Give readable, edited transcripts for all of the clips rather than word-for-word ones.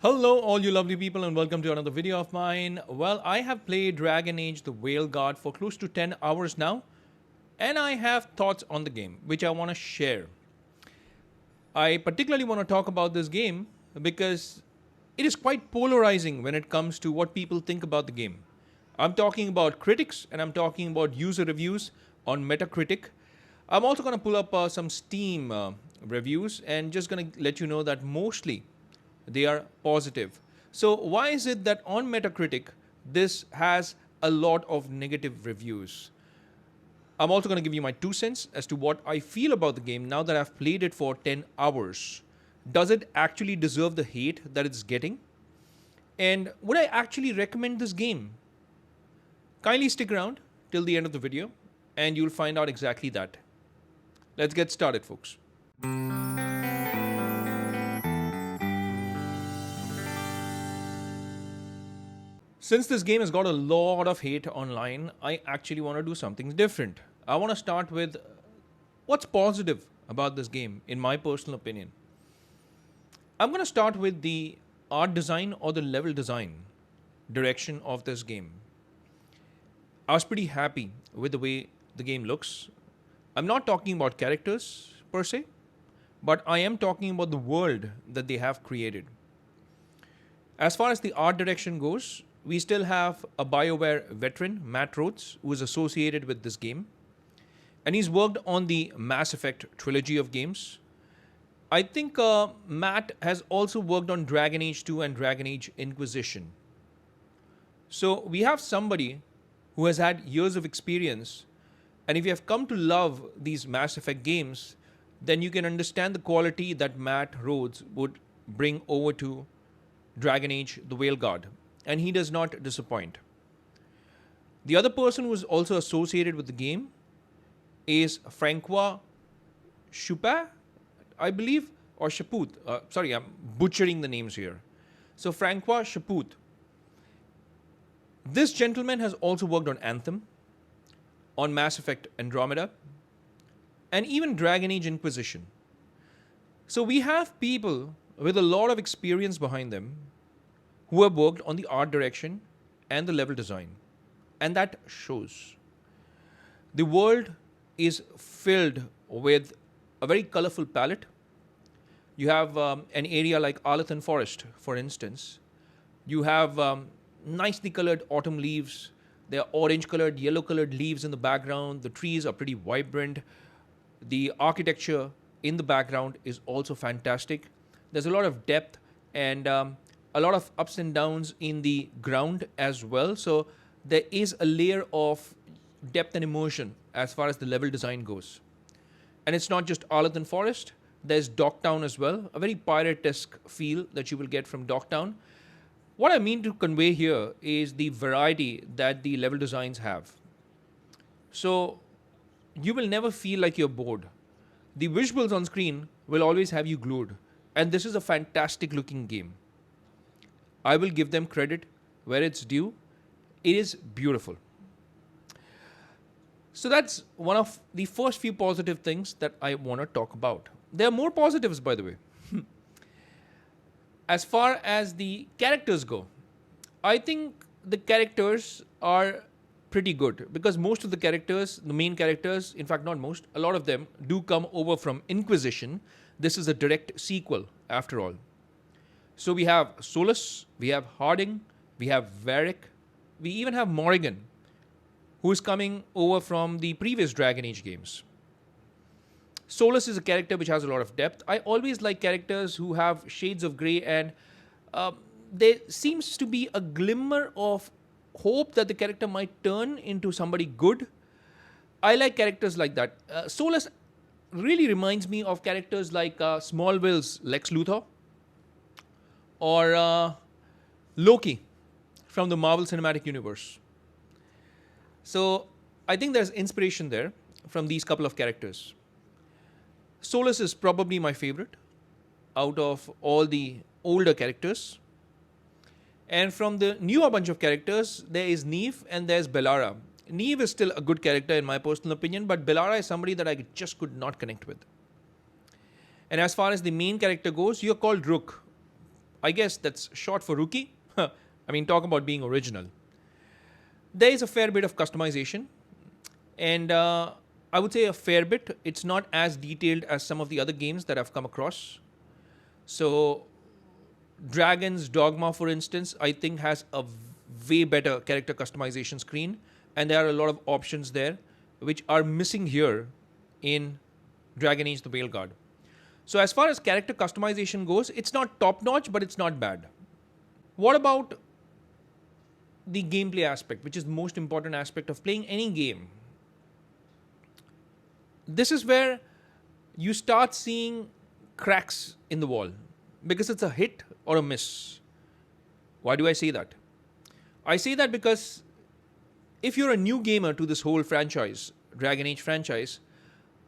Hello, all you lovely people, and welcome to another video of mine. Well, I have played Dragon Age the Whale Guard for close to 10 hours now, and I have thoughts on the game which I want to share. I particularly want to talk about this game because it is quite polarizing when it comes to what people think about the game. I'm talking about critics and I'm talking about user reviews on Metacritic. I'm also going to pull up some Steam reviews and just going to let you know that mostly they are positive. So, why is it that on Metacritic this has a lot of negative reviews? I'm also going to give you my 2 cents as to what I feel about the game now that I've played it for 10 hours. Does it actually deserve the hate that it's getting? And would I actually recommend this game? Kindly stick around till the end of the video and you'll find out exactly that. Let's get started, folks. Since this game has got a lot of hate online, I actually want to do something different. I want to start with what's positive about this game, in my personal opinion. I'm going to start with the art design or the level design direction of this game. I was pretty happy with the way the game looks. I'm not talking about characters per se, but I am talking about the world that they have created. As far as the art direction goes, we still have a BioWare veteran, Matt Rhodes, who is associated with this game. And he's worked on the Mass Effect trilogy of games. I think Matt has also worked on Dragon Age 2 and Dragon Age Inquisition. So we have somebody who has had years of experience. And if you have come to love these Mass Effect games, then you can understand the quality that Matt Rhodes would bring over to Dragon Age the Whale Guard. And he does not disappoint. The other person who is also associated with the game is Francois Chupin, I believe, or Chaput. Sorry, I'm butchering the names here. So Francois Chaput. This gentleman has also worked on Anthem, on Mass Effect Andromeda, and even Dragon Age Inquisition. So we have people with a lot of experience behind them who have worked on the art direction and the level design. And that shows. The world is filled with a very colorful palette. You have an area like Arlathan Forest, for instance. You have nicely colored autumn leaves. There are orange colored, yellow colored leaves in the background. The trees are pretty vibrant. The architecture in the background is also fantastic. There's a lot of depth and a lot of ups and downs in the ground as well. So there is a layer of depth and emotion as far as the level design goes. And it's not just Arlathan Forest. There's Docktown as well, a very pirate-esque feel that you will get from Docktown. What I mean to convey here is the variety that the level designs have. So you will never feel like you're bored. The visuals on screen will always have you glued. And this is a fantastic looking game. I will give them credit where it's due. It is beautiful. So that's one of the first few positive things that I want to talk about. There are more positives, by the way. As far as the characters go, I think the characters are pretty good because most of the characters, the main characters, in fact, not most, a lot of them do come over from Inquisition. This is a direct sequel, after all. So we have Solus, we have Harding, we have Varric, we even have Morrigan, who is coming over from the previous Dragon Age games. Solus is a character which has a lot of depth. I always like characters who have shades of grey and there seems to be a glimmer of hope that the character might turn into somebody good. I like characters like that. Solus really reminds me of characters like Smallville's Lex Luthor, or Loki from the Marvel Cinematic Universe. So I think there's inspiration there from these couple of characters. Solus is probably my favorite out of all the older characters. And from the newer bunch of characters, there is Neve and there's Bellara. Neve is still a good character in my personal opinion, but Bellara is somebody that I just could not connect with. And as far as the main character goes, you're called Rook. I guess that's short for rookie. I mean, talk about being original. There is a fair bit of customization, and I would say a fair bit. It's not as detailed as some of the other games that I've come across. So, Dragon's Dogma, for instance, I think has a way better character customization screen, and there are a lot of options there which are missing here in Dragon Age the Veilguard. So, as far as character customization goes, it's not top notch, but it's not bad. What about the gameplay aspect, which is the most important aspect of playing any game? This is where you start seeing cracks in the wall because it's a hit or a miss. Why do I say that? I say that because if you're a new gamer to this whole franchise, Dragon Age franchise,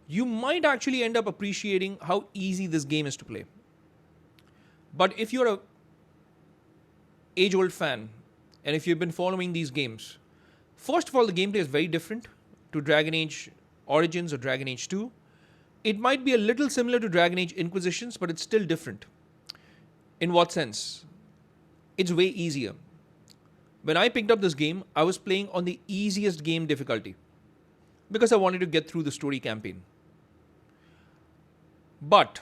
you might actually end up appreciating how easy this game is to play. But if you're a age-old fan, and if you've been following these games, first of all, the gameplay is very different to Dragon Age Origins or Dragon Age 2. It might be a little similar to Dragon Age Inquisitions, but it's still different. In what sense? It's way easier. When I picked up this game, I was playing on the easiest game difficulty because I wanted to get through the story campaign. But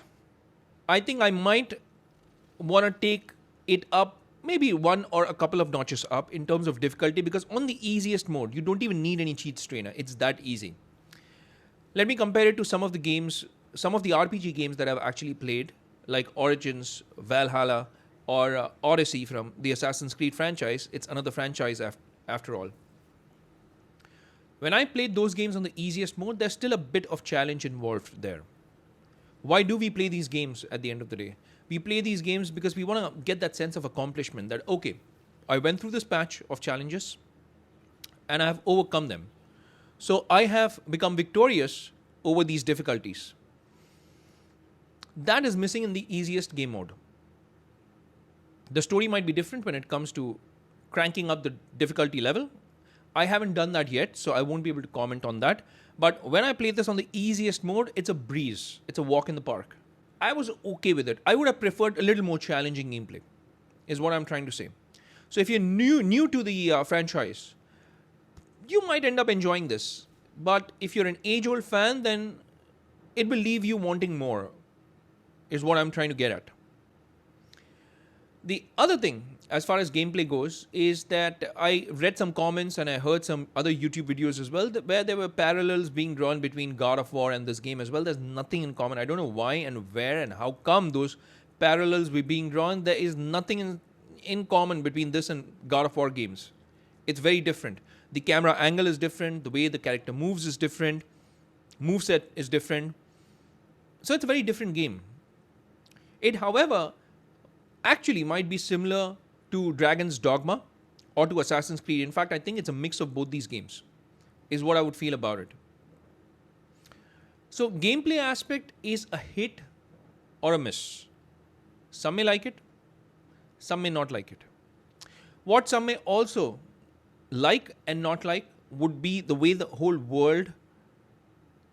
I think I might want to take it up maybe one or a couple of notches up in terms of difficulty, because on the easiest mode, you don't even need any cheat strainer. It's that easy. Let me compare it to some of the games, some of the RPG games that I've actually played, like Origins, Valhalla, or Odyssey from the Assassin's Creed franchise. It's another franchise after all. When I played those games on the easiest mode, there's still a bit of challenge involved there. Why do we play these games at the end of the day? We play these games because we want to get that sense of accomplishment that, okay, I went through this patch of challenges and I have overcome them. So I have become victorious over these difficulties. That is missing in the easiest game mode. The story might be different when it comes to cranking up the difficulty level. I haven't done that yet, so I won't be able to comment on that. But when I played this on the easiest mode, it's a breeze. It's a walk in the park. I was okay with it. I would have preferred a little more challenging gameplay, is what I'm trying to say. So if you're new to the franchise, you might end up enjoying this. But if you're an age-old fan, then it will leave you wanting more, is what I'm trying to get at. The other thing, as far as gameplay goes, is that I read some comments and I heard some other YouTube videos as well where there were parallels being drawn between God of War and this game as well. There's nothing in common. I don't know why and where and how come those parallels were being drawn. There is nothing in common between this and God of War games. It's very different. The camera angle is different. The way the character moves is different. Moveset is different. So it's a very different game. It, however, actually might be similar to Dragon's Dogma or to Assassin's Creed. In fact, I think it's a mix of both these games, is what I would feel about it. So gameplay aspect is a hit or a miss. Some may like it, some may not like it. What some may also like and not like would be the way the whole world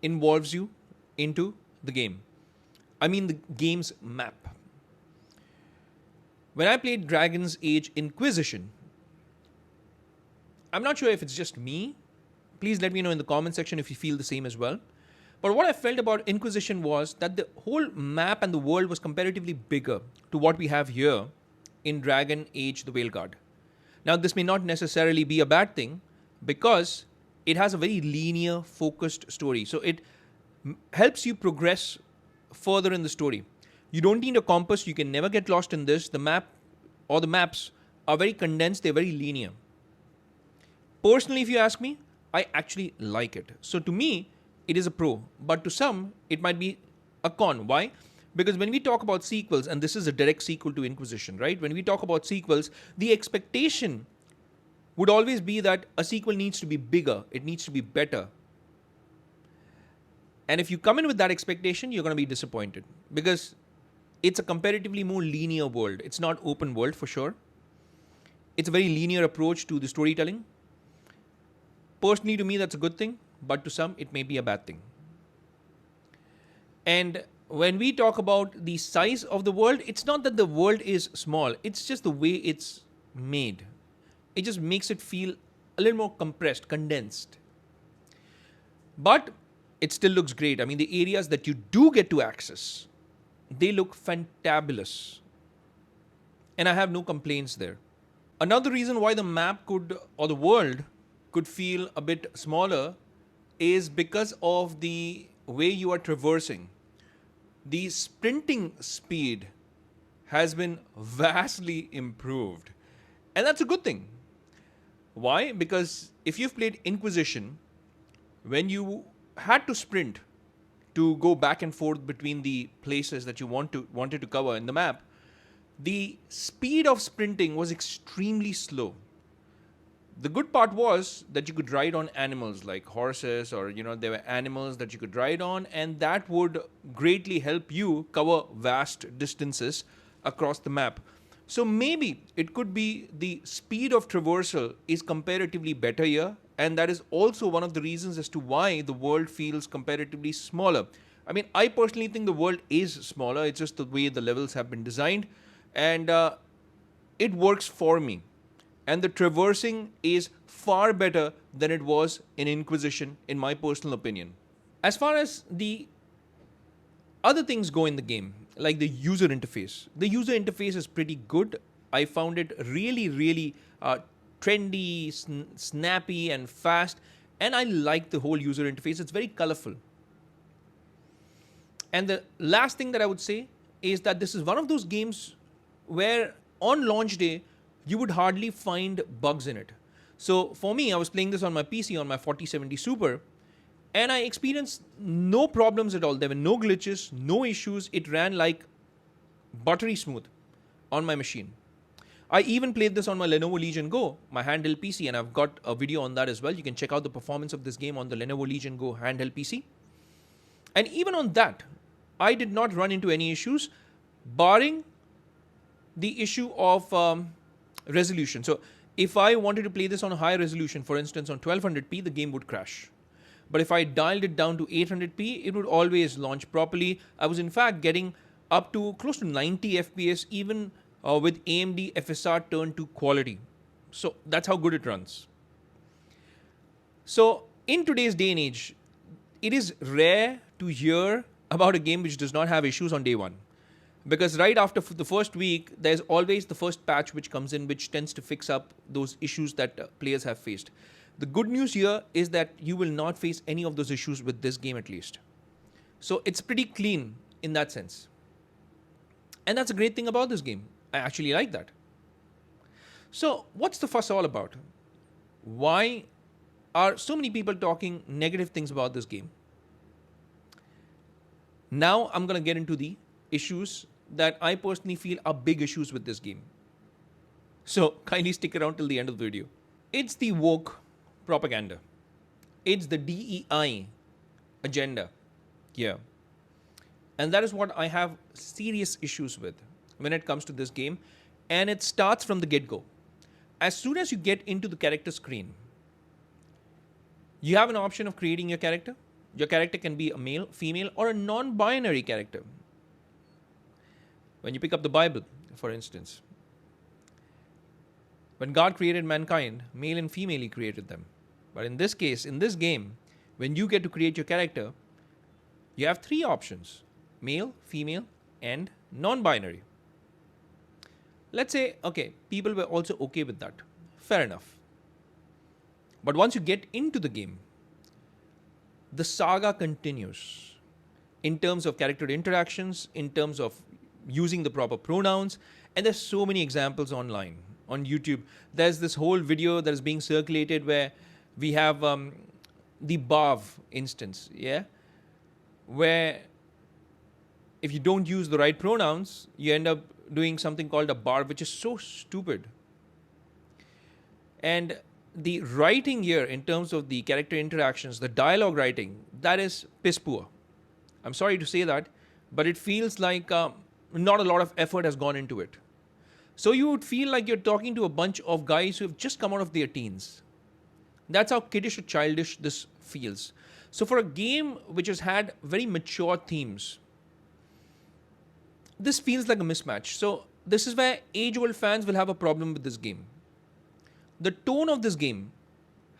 involves you into the game. I mean the game's map. When I played Dragon's Age Inquisition, I'm not sure if it's just me. Please let me know in the comment section if you feel the same as well. But what I felt about Inquisition was that the whole map and the world was comparatively bigger to what we have here in Dragon Age the Veilguard. Now, this may not necessarily be a bad thing because it has a very linear, focused story. So it helps you progress further in the story. You don't need a compass. You can never get lost in this. The map or the maps are very condensed. They're very linear. Personally, if you ask me, I actually like it. So to me, it is a pro. But to some, it might be a con. Why? Because when we talk about sequels, and this is a direct sequel to Inquisition, right? When we talk about sequels, the expectation would always be that a sequel needs to be bigger. It needs to be better. And if you come in with that expectation, you're going to be disappointed. Because it's a comparatively more linear world. It's not open world for sure. It's a very linear approach to the storytelling. Personally, to me, that's a good thing. But to some, it may be a bad thing. And when we talk about the size of the world, it's not that the world is small, it's just the way it's made. It just makes it feel a little more compressed, condensed. But it still looks great. I mean, the areas that you do get to access, they look fantabulous. And I have no complaints there. Another reason why the map could, or the world could feel a bit smaller is because of the way you are traversing. The sprinting speed has been vastly improved. And that's a good thing. Why? Because if you've played Inquisition, when you had to sprint to go back and forth between the places that you wanted to cover in the map, the speed of sprinting was extremely slow. The good part was that you could ride on animals like horses, or there were animals that you could ride on, and that would greatly help you cover vast distances across the map. So maybe it could be the speed of traversal is comparatively better here, and that is also one of the reasons as to why the world feels comparatively smaller. I mean, I personally think the world is smaller, it's just the way the levels have been designed, and it works for me. And the traversing is far better than it was in Inquisition, in my personal opinion. As far as the other things go in the game, like the user interface is pretty good. I found it really, really trendy, snappy, and fast. And I like the whole user interface. It's very colorful. And the last thing that I would say is that this is one of those games where on launch day, you would hardly find bugs in it. So for me, I was playing this on my PC, on my 4070 Super, and I experienced no problems at all. There were no glitches, no issues. It ran like buttery smooth on my machine. I even played this on my Lenovo Legion Go, my handheld PC, and I've got a video on that as well. You can check out the performance of this game on the Lenovo Legion Go handheld PC. And even on that, I did not run into any issues, barring the issue of resolution. So if I wanted to play this on a high resolution, for instance on 1200p, the game would crash. But if I dialed it down to 800p, it would always launch properly. I was in fact getting up to close to 90 FPS even with AMD FSR turned to quality. So that's how good it runs. So in today's day and age, it is rare to hear about a game which does not have issues on day one. Because right after the first week, there's always the first patch which comes in, which tends to fix up those issues that players have faced. The good news here is that you will not face any of those issues with this game at least. So it's pretty clean in that sense. And that's a great thing about this game. I actually like that. So what's the fuss all about? Why are so many people talking negative things about this game? Now I'm going to get into the issues that I personally feel are big issues with this game. So kindly stick around till the end of the video. It's the woke propaganda. It's the DEI agenda here. And that is what I have serious issues with when it comes to this game. And it starts from the get-go. As soon as you get into the character screen, you have an option of creating your character. Your character can be a male, female, or a non-binary character. When you pick up the Bible, for instance, when God created mankind, male and female, He created them. But in this case, in this game, when you get to create your character, you have three options: male, female, and non-binary. Let's say, okay, people were also okay with that. Fair enough. But once you get into the game, the saga continues in terms of character interactions, in terms of using the proper pronouns, and there's so many examples online on YouTube. There's this whole video that is being circulated where we have the Bav instance, where if you don't use the right pronouns, you end up doing something called a barb, which is so stupid. And the writing here in terms of the character interactions, the dialogue writing, that is piss poor. I'm sorry to say that, but it feels like not a lot of effort has gone into it. So you would feel like you're talking to a bunch of guys who have just come out of their teens. That's how kiddish or childish this feels. So for a game which has had very mature themes, this feels like a mismatch. So this is where age-old fans will have a problem with this game. The tone of this game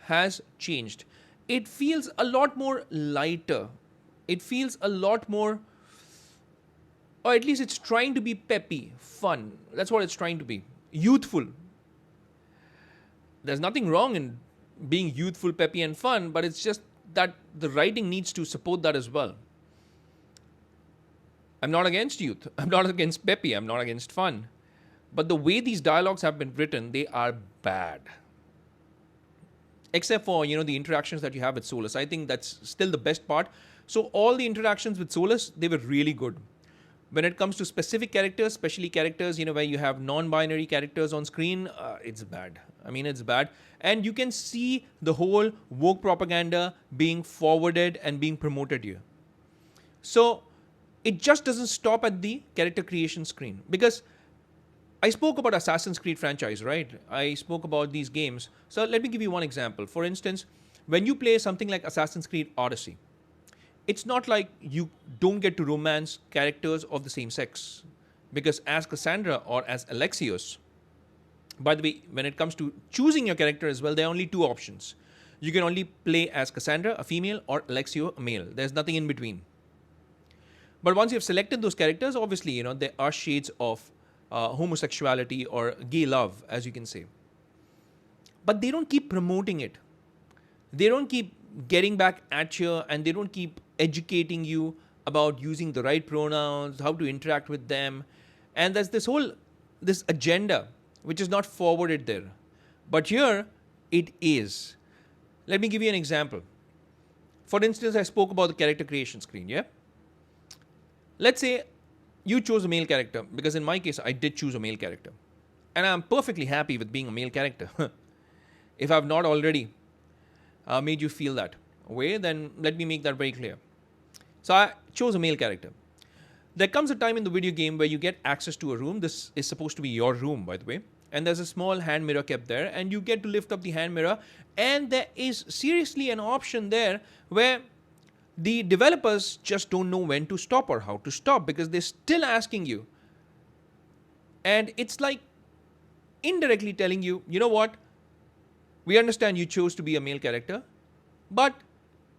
has changed. It feels a lot more lighter. It feels a lot more, or at least it's trying to be peppy, fun. That's what it's trying to be. Youthful. There's nothing wrong in being youthful, peppy, and fun, but it's just that the writing needs to support that as well. I'm not against youth. I'm not against peppy. I'm not against fun. But the way these dialogues have been written, they are bad. Except for, the interactions that you have with Solus. I think that's still the best part. So all the interactions with Solus, they were really good. When it comes to specific characters, especially characters, where you have non-binary characters on screen, it's bad. I mean, it's bad. And you can see the whole woke propaganda being forwarded and being promoted here. So it just doesn't stop at the character creation screen. Because I spoke about Assassin's Creed franchise, right? I spoke about these games. So let me give you one example. For instance, when you play something like Assassin's Creed Odyssey, it's not like you don't get to romance characters of the same sex. Because as Cassandra or as Alexios, by the way, when it comes to choosing your character as well, there are only two options. You can only play as Cassandra, a female, or Alexio, a male. There's nothing in between. But once you've selected those characters, obviously, there are shades of homosexuality or gay love, as you can say. But they don't keep promoting it. They don't keep getting back at you, and they don't keep educating you about using the right pronouns, how to interact with them. And there's this agenda which is not forwarded there. But here, it is. Let me give you an example. For instance, I spoke about the character creation screen, yeah? Let's say you chose a male character, because in my case, I did choose a male character. And I'm perfectly happy with being a male character. If I've not already made you feel that way, then let me make that very clear. So I chose a male character. There comes a time in the video game where you get access to a room. This is supposed to be your room, by the way. And there's a small hand mirror kept there, and you get to lift up the hand mirror. And there is seriously an option there where the developers just don't know when to stop or how to stop, because they're still asking you. And it's like indirectly telling you, you know what? We understand you chose to be a male character, but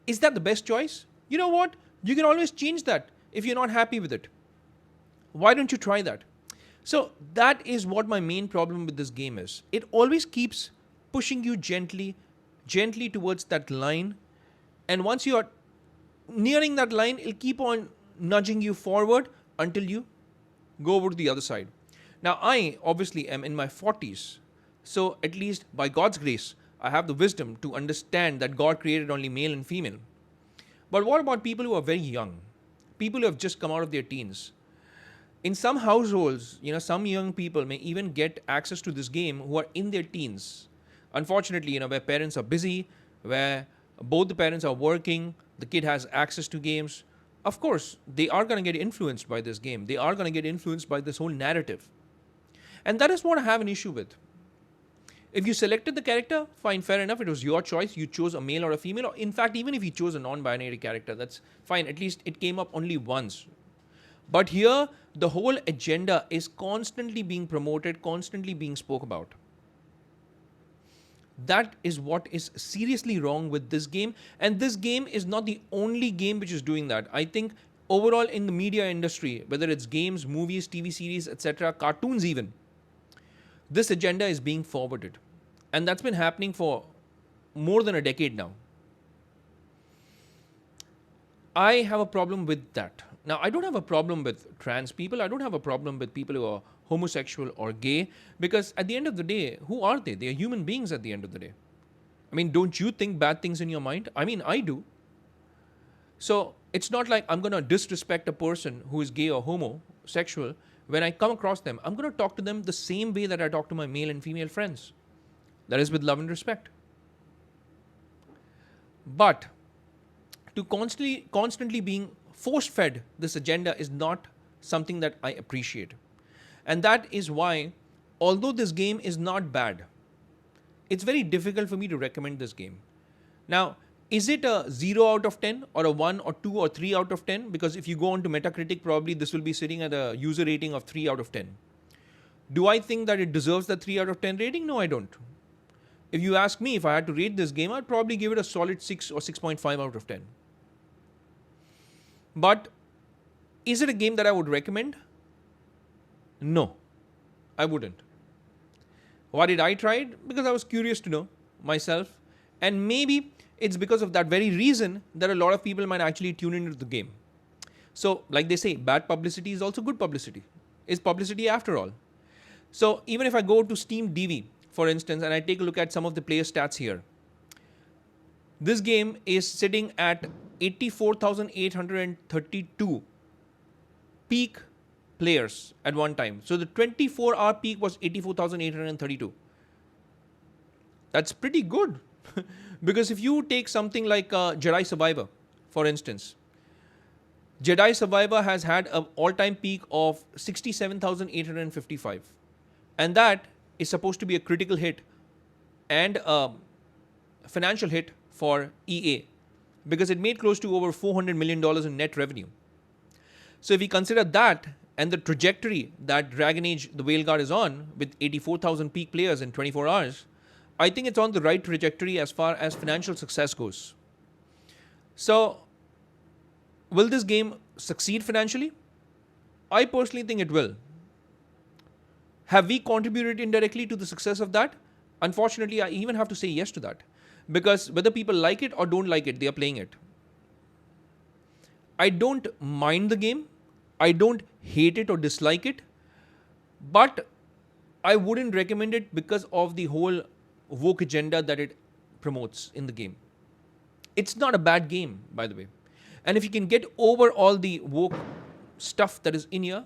is that the best choice? You know what? You can always change that if you're not happy with it. Why don't you try that? So that is what my main problem with this game is. It always keeps pushing you gently towards that line. And once you are nearing that line, it'll keep on nudging you forward until you go over to the other side. Now, I obviously am in my 40s. So at least by God's grace, I have the wisdom to understand that God created only male and female. But what about people who are very young? People who have just come out of their teens. In some households, some young people may even get access to this game who are in their teens. Unfortunately, where parents are busy, where both the parents are working, the kid has access to games. Of course, they are going to get influenced by this game. They are going to get influenced by this whole narrative. And that is what I have an issue with. If you selected the character, fine, fair enough. It was your choice. You chose a male or a female. Or in fact, even if you chose a non-binary character, that's fine. At least it came up only once. But here, the whole agenda is constantly being promoted, constantly being spoke about. That is what is seriously wrong with this game. And this game is not the only game which is doing that. I think overall in the media industry, whether it's games, movies, TV series, etc., cartoons even, this agenda is being forwarded. And that's been happening for more than a decade now. I have a problem with that. Now, I don't have a problem with trans people. I don't have a problem with people who are homosexual or gay, because at the end of the day, who are they? They are human beings at the end of the day. I mean, don't you think bad things in your mind? I mean, I do. So it's not like I'm going to disrespect a person who is gay or homosexual. When I come across them, I'm going to talk to them the same way that I talk to my male and female friends. That is with love and respect. But to constantly being force-fed this agenda is not something that I appreciate. And that is why, although this game is not bad, it's very difficult for me to recommend this game. Now, is it a 0 out of 10 or a 1 or 2 or 3 out of 10? Because if you go on to Metacritic, probably this will be sitting at a user rating of 3 out of 10. Do I think that it deserves the 3 out of 10 rating? No, I don't. If you ask me, if I had to rate this game, I'd probably give it a solid 6 or 6.5 out of 10. But is it a game that I would recommend? No, I wouldn't. Why did I try it? Because I was curious to know myself. And maybe it's because of that very reason that a lot of people might actually tune into the game. So, like they say, bad publicity is also good publicity. It's publicity after all. So, even if I go to Steam DV, for instance, and I take a look at some of the player stats here, this game is sitting at 84,832 peak players at one time. So the 24-hour peak was 84,832. That's pretty good. Because if you take something like Jedi Survivor, for instance, Jedi Survivor has had an all-time peak of 67,855. And that is supposed to be a critical hit and a financial hit for EA, because it made close to over $400 million in net revenue. So if we consider that and the trajectory that Dragon Age The Veilguard is on, with 84,000 peak players in 24 hours, I think it's on the right trajectory as far as financial success goes. So, will this game succeed financially? I personally think it will. Have we contributed indirectly to the success of that? Unfortunately, I even have to say yes to that. Because whether people like it or don't like it, they are playing it. I don't mind the game. I don't hate it or dislike it. But I wouldn't recommend it because of the whole woke agenda that it promotes in the game. It's not a bad game, by the way. And if you can get over all the woke stuff that is in here,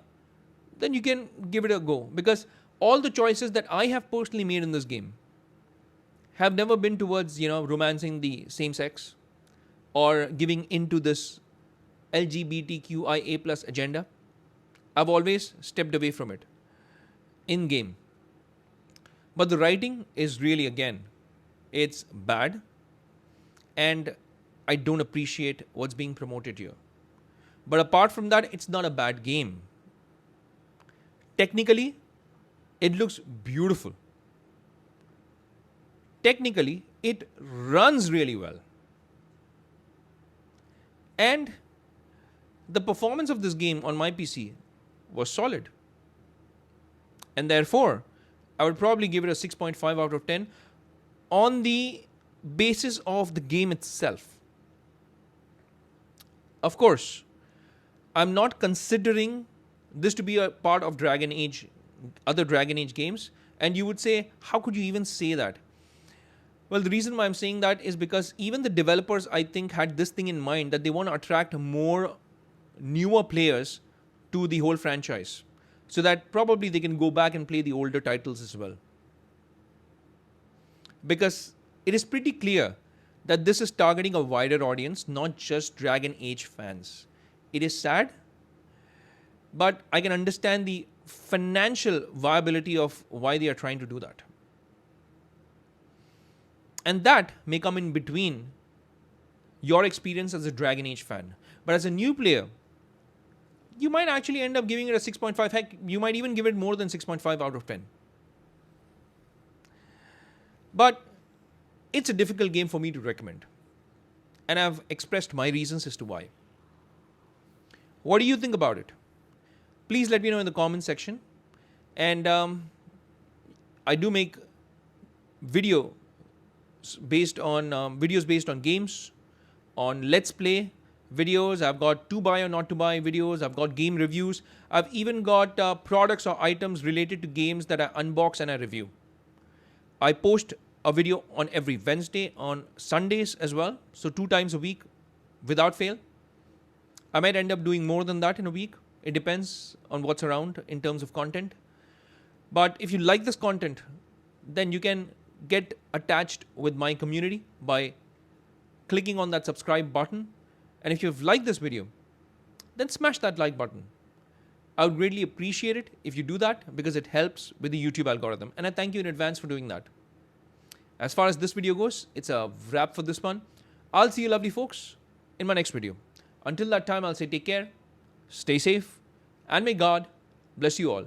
then you can give it a go. Because all the choices that I have personally made in this game have never been towards, romancing the same sex or giving into this LGBTQIA plus agenda. I've always stepped away from it in game. But the writing is really, again, it's bad, and I don't appreciate what's being promoted here. But apart from that, it's not a bad game. Technically, it looks beautiful. Technically, it runs really well. And the performance of this game on my PC was solid. And therefore, I would probably give it a 6.5 out of 10 on the basis of the game itself. Of course, I'm not considering this to be a part of Dragon Age, other Dragon Age games. And you would say, how could you even say that? Well, the reason why I'm saying that is because even the developers, I think, had this thing in mind, that they want to attract more newer players to the whole franchise, so that probably they can go back and play the older titles as well. Because it is pretty clear that this is targeting a wider audience, not just Dragon Age fans. It is sad, but I can understand the financial viability of why they are trying to do that. And that may come in between your experience as a Dragon Age fan. But as a new player, you might actually end up giving it a 6.5. Heck, you might even give it more than 6.5 out of 10. But it's a difficult game for me to recommend. And I've expressed my reasons as to why. What do you think about it? Please let me know in the comment section. And I do make videos based on games, on Let's Play videos. I've got to buy or not to buy videos. I've got game reviews. I've even got products or items related to games that I unbox and I review. I post a video on every Wednesday, on Sundays as well. So 2 times a week without fail. I might end up doing more than that in a week. It depends on what's around in terms of content. But if you like this content, then you can get attached with my community by clicking on that subscribe button. And if you've liked this video, then smash that like button. I would greatly appreciate it if you do that, because it helps with the YouTube algorithm. And I thank you in advance for doing that. As far as this video goes, it's a wrap for this one. I'll see you lovely folks in my next video. Until that time, I'll say take care, stay safe, and may God bless you all.